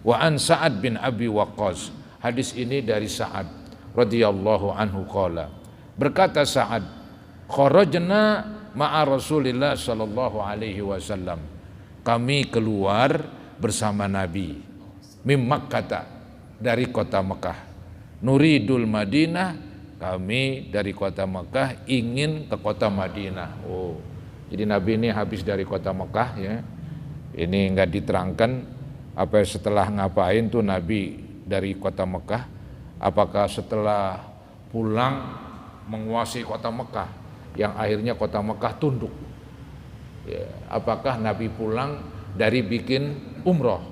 Wa an Sa'ad bin Abi Waqqas. Hadis ini dari Sa'ad radhiyallahu anhu qala. Berkata Sa'ad, kharajna ma'a Rasulillah sallallahu alaihi wasallam. Kami keluar bersama Nabi mim Makkah, dari kota Mekah. Nuridul Madinah, kami dari kota Mekah ingin ke kota Madinah. Oh, jadi Nabi ini habis dari kota Mekah ya. Ini enggak diterangkan apa setelah ngapain tuh Nabi dari kota Mekah. Apakah setelah pulang menguasai kota Mekah yang akhirnya kota Mekah tunduk ya, apakah Nabi pulang dari bikin umroh?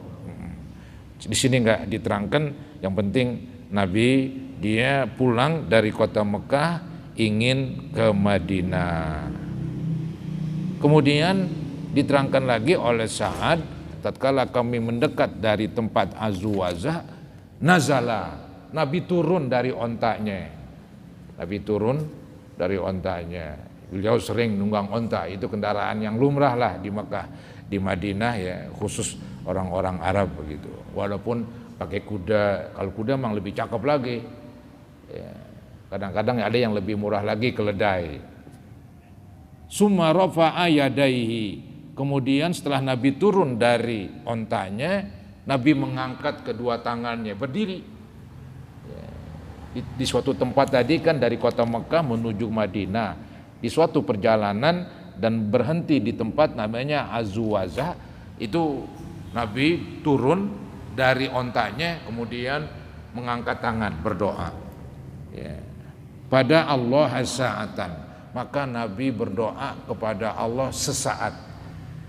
Di sini enggak diterangkan. Yang penting Nabi dia pulang dari kota Mekah ingin ke Madinah. Kemudian diterangkan lagi oleh Sa'ad, tatkala kami mendekat dari tempat Azwazah, nazala, Nabi turun dari ontanya. Nabi turun dari ontanya. Beliau sering nunggang onta, itu kendaraan yang lumrah lah di Mekah, di Madinah ya, khusus orang-orang Arab begitu. Walaupun pakai kuda, kalau kuda memang lebih cakep lagi. Ya, kadang-kadang ada yang lebih murah lagi, keledai. Summa rafa'a yadaihi. Kemudian setelah Nabi turun dari ontanya, Nabi mengangkat kedua tangannya, berdiri. Ya, di suatu tempat tadi kan dari kota Mekah menuju Madinah, di suatu perjalanan dan berhenti di tempat namanya Azwazah, itu Nabi turun dari ontanya kemudian mengangkat tangan berdoa ya, pada Allah sa'atan, maka Nabi berdoa kepada Allah sesaat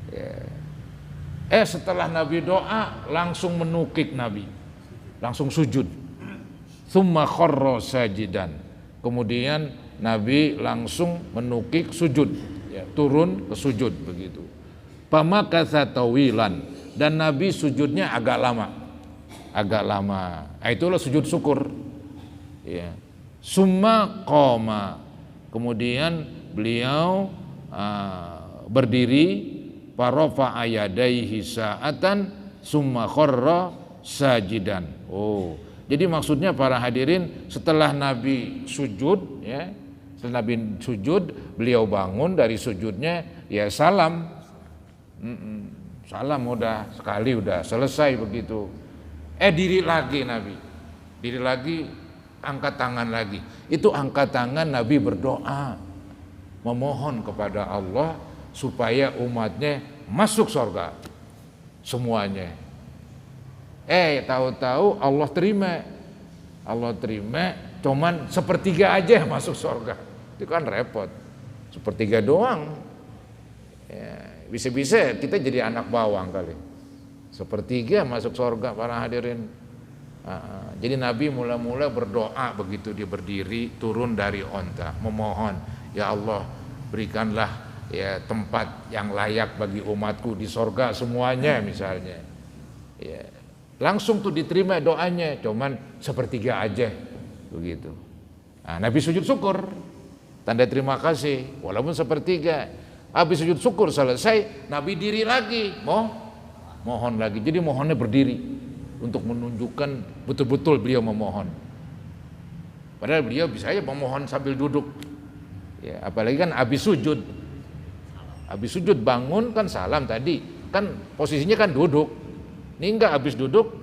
ya. Setelah Nabi doa langsung menukik, Nabi langsung sujud. Tsumma kharra sajidan, kemudian Nabi langsung menukik sujud ya, turun ke sujud begitu. Pamakatha tawilan, dan Nabi sujudnya agak lama. Itulah sujud syukur ya. Summa qoma, kemudian beliau berdiri, parafa ayadaihi sa'atan summa kharra sajidan. Oh, jadi maksudnya para hadirin, setelah Nabi sujud ya, setelah Nabi sujud, beliau bangun dari sujudnya ya, salam. Salam udah sekali, udah selesai begitu. Diri lagi Nabi, diri lagi, angkat tangan lagi. Itu angkat tangan Nabi berdoa, memohon kepada Allah supaya umatnya masuk surga semuanya. Tahu-tahu Allah terima, cuman sepertiga aja masuk surga. Itu kan repot, sepertiga doang ya. Bisa-bisa kita jadi anak bawang kali, sepertiga masuk surga para hadirin. Jadi Nabi mula-mula berdoa begitu dia berdiri turun dari onta, memohon, ya Allah berikanlah ya tempat yang layak bagi umatku di surga semuanya misalnya ya. Langsung tuh diterima doanya, cuman sepertiga aja begitu. Nabi sujud syukur, tanda terima kasih walaupun sepertiga. Habis sujud syukur selesai, Nabi diri lagi, mohon lagi. Jadi mohonnya berdiri untuk menunjukkan betul-betul beliau memohon. Padahal beliau bisa aja memohon sambil duduk. Ya, apalagi kan habis sujud bangun kan salam tadi, kan posisinya kan duduk. Ini enggak, habis duduk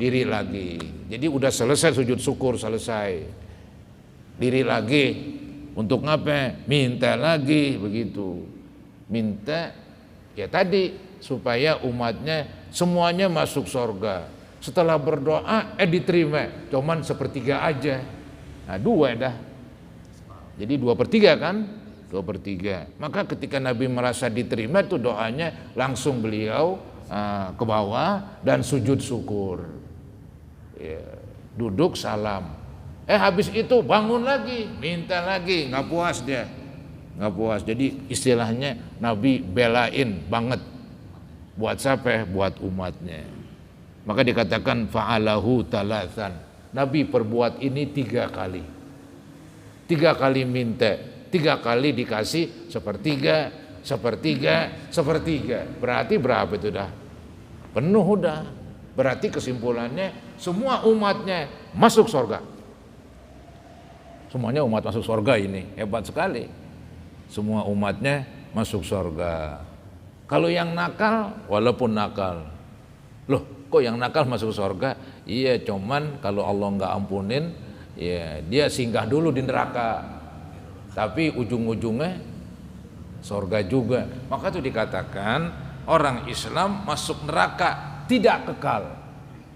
diri lagi. Jadi udah selesai sujud syukur, selesai. Diri lagi. Untuk ngapa? Minta lagi begitu. Minta ya tadi supaya umatnya semuanya masuk surga. Setelah berdoa diterima, cuman sepertiga aja. Dua dah. Jadi 2/3 kan? 2/3. Maka ketika Nabi merasa diterima tuh doanya, langsung beliau ke bawah dan sujud syukur. Ya, duduk salam. Habis itu bangun lagi, minta lagi, nggak puas dia, nggak puas. Jadi istilahnya Nabi belain banget, buat siapa? Buat umatnya. Maka dikatakan fa'alahu talatan. Nabi perbuat ini 3 kali. 3 kali minta, 3 kali dikasih sepertiga. Berarti berapa itu dah? Penuh udah. Berarti kesimpulannya semua umatnya masuk surga. Semuanya umat masuk surga, ini hebat sekali. Semua umatnya masuk surga. Kalau yang nakal, walaupun nakal, loh kok yang nakal masuk surga? Iya, cuman kalau Allah nggak ampunin, ya dia singgah dulu di neraka. Tapi ujung-ujungnya surga juga. Maka itu dikatakan orang Islam masuk neraka tidak kekal.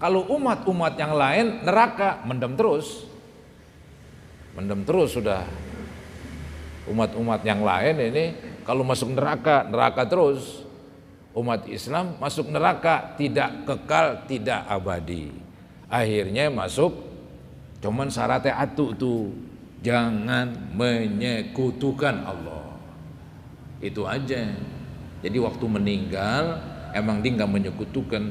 Kalau umat-umat yang lain neraka mendem terus. Mendem terus sudah. Umat-umat yang lain ini kalau masuk neraka, neraka terus. Umat Islam masuk neraka tidak kekal, tidak abadi. Akhirnya masuk, cuman syaratnya atu tuh, jangan menyekutukan Allah. Itu aja. Jadi waktu meninggal emang dia nggak menyekutukan.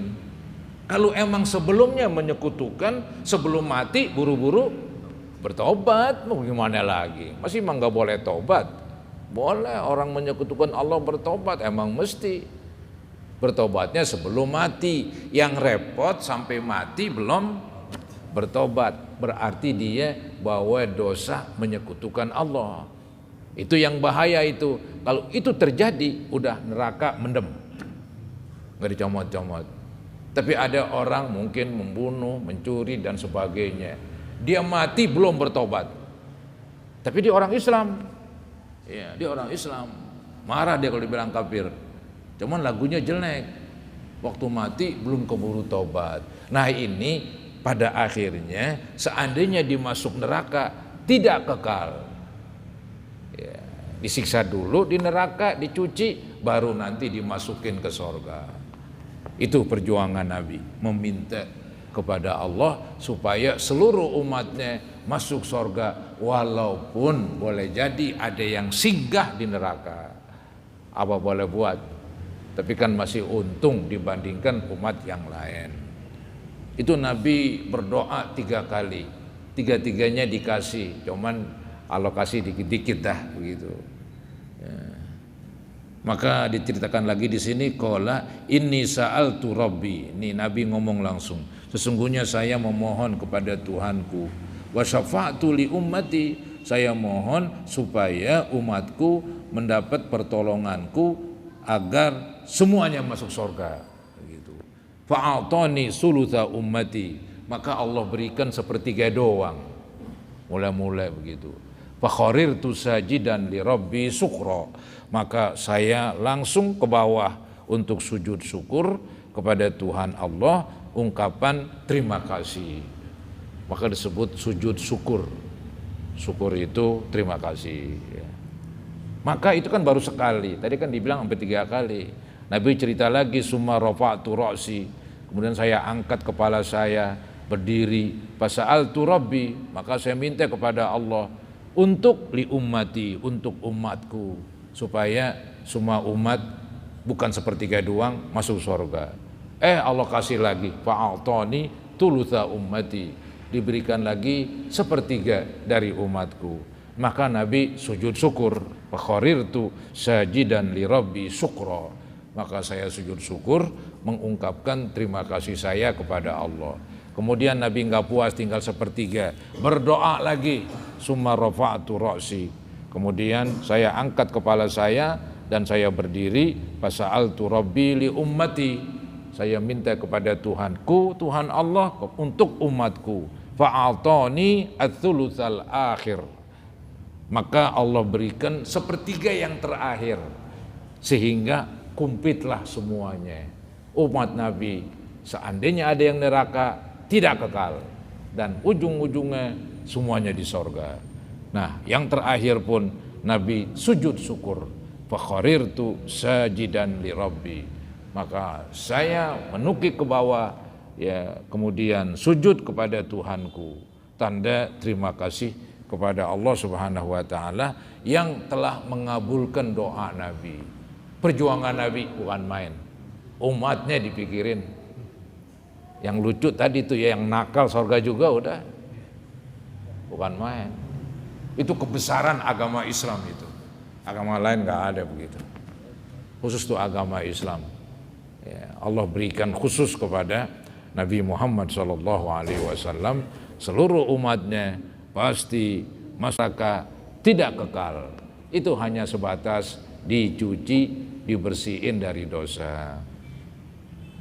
Kalau emang sebelumnya menyekutukan, sebelum mati buru-buru bertobat, mau gimana lagi? Masih emang nggak boleh tobat? Boleh orang menyekutukan Allah bertobat, emang mesti bertobatnya sebelum mati. Yang repot sampai mati belum bertobat, berarti dia bawa dosa menyekutukan Allah. Itu yang bahaya itu. Kalau itu terjadi, udah neraka mendem, nggak dicomot-comot. Tapi ada orang mungkin membunuh, mencuri dan sebagainya. Dia mati belum bertobat. Tapi dia orang Islam. Ya, dia orang Islam. Marah dia kalau dibilang kafir. Cuman lagunya jelek. Waktu mati belum keburu tobat. Nah ini pada akhirnya seandainya dimasuk neraka tidak kekal. Ya, disiksa dulu di neraka, dicuci, baru nanti dimasukin ke surga. Itu perjuangan Nabi, meminta kepada Allah supaya seluruh umatnya masuk surga, walaupun boleh jadi ada yang singgah di neraka. Apa boleh buat? Tapi kan masih untung dibandingkan umat yang lain. Itu Nabi berdoa 3 kali, 3-tiganya dikasih, cuman alokasi dikit-dikit dah begitu. Ya. Maka diceritakan lagi di sini, qala inni sa'altu rabbi. Ini Nabi ngomong langsung, sesungguhnya saya memohon kepada Tuhanku, wa syafa'tu li ummati, saya mohon supaya umatku mendapat pertolonganku agar semuanya masuk surga begitu. Fa'atani sulutha ummati, maka Allah berikan sepertiga doang. Mulai begitu. Fakharirtu sajidan li rabbi syukra, maka saya langsung ke bawah untuk sujud syukur kepada Tuhan Allah, ungkapan terima kasih. Maka disebut sujud syukur. Syukur itu terima kasih ya. Maka itu kan baru sekali. Tadi kan dibilang sampai 3 kali. Nabi cerita lagi, summa rafa'tu ra'si, kemudian saya angkat kepala saya, berdiri, fasa'altu rabbi, maka saya minta kepada Allah untuk li ummati, untuk umatku, supaya semua umat bukan sepertiga doang masuk surga. Allah kasih lagi, fa'atani tulutha ummati, diberikan lagi sepertiga dari umatku. Maka Nabi sujud syukur, fakharirtu sajidan li rabbi syukra, maka saya sujud syukur mengungkapkan terima kasih saya kepada Allah. Kemudian Nabi nggak puas tinggal sepertiga, berdoa lagi, summa rafa'tu ra'si, kemudian saya angkat kepala saya dan saya berdiri, fasa'altu rabbi li ummati, saya minta kepada Tuhanku, Tuhan Allah untuk umatku, fa'atani ats-tsulutsal akhir, maka Allah berikan sepertiga yang terakhir, sehingga kumplitlah semuanya. Umat Nabi seandainya ada yang neraka tidak kekal, dan ujung-ujungnya semuanya di sorga. Nah yang terakhir pun Nabi sujud syukur, fakharirtu sajidan li rabbi, maka saya menukik ke bawah ya, kemudian sujud kepada Tuhanku, tanda terima kasih kepada Allah Subhanahu wa taala yang telah mengabulkan doa Nabi. Perjuangan Nabi bukan main. Umatnya dipikirin. Yang lucu tadi itu ya, yang nakal surga juga udah. Bukan main. Itu kebesaran agama Islam itu. Agama lain nggak ada begitu. Khusus itu agama Islam. Ya, Allah berikan khusus kepada Nabi Muhammad SAW, seluruh umatnya pasti masyarakat tidak kekal. Itu hanya sebatas dicuci, dibersihin dari dosa.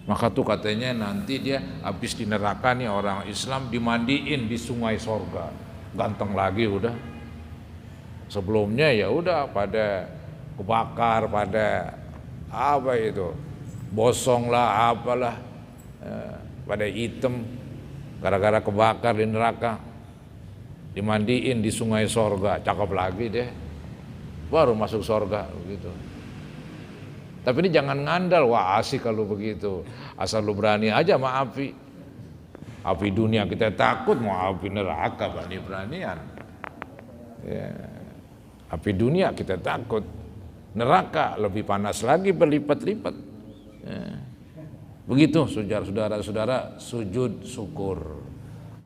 Maka tuh katanya nanti dia habis di neraka nih orang Islam dimandiin di sungai sorga, ganteng lagi udah. Sebelumnya ya udah pada kebakar, pada apa itu, bosong lah apalah, pada hitam gara-gara kebakar di neraka, dimandiin di sungai sorga, cakep lagi deh, baru masuk sorga begitu. Tapi ini jangan ngandal, wah asik kalau begitu, asal lu berani aja sama api. Api dunia kita takut, mau api neraka berani-beranian. Ya. Api dunia kita takut, neraka lebih panas lagi berlipat-lipat. Ya. Begitu saudara-saudara, sujud syukur.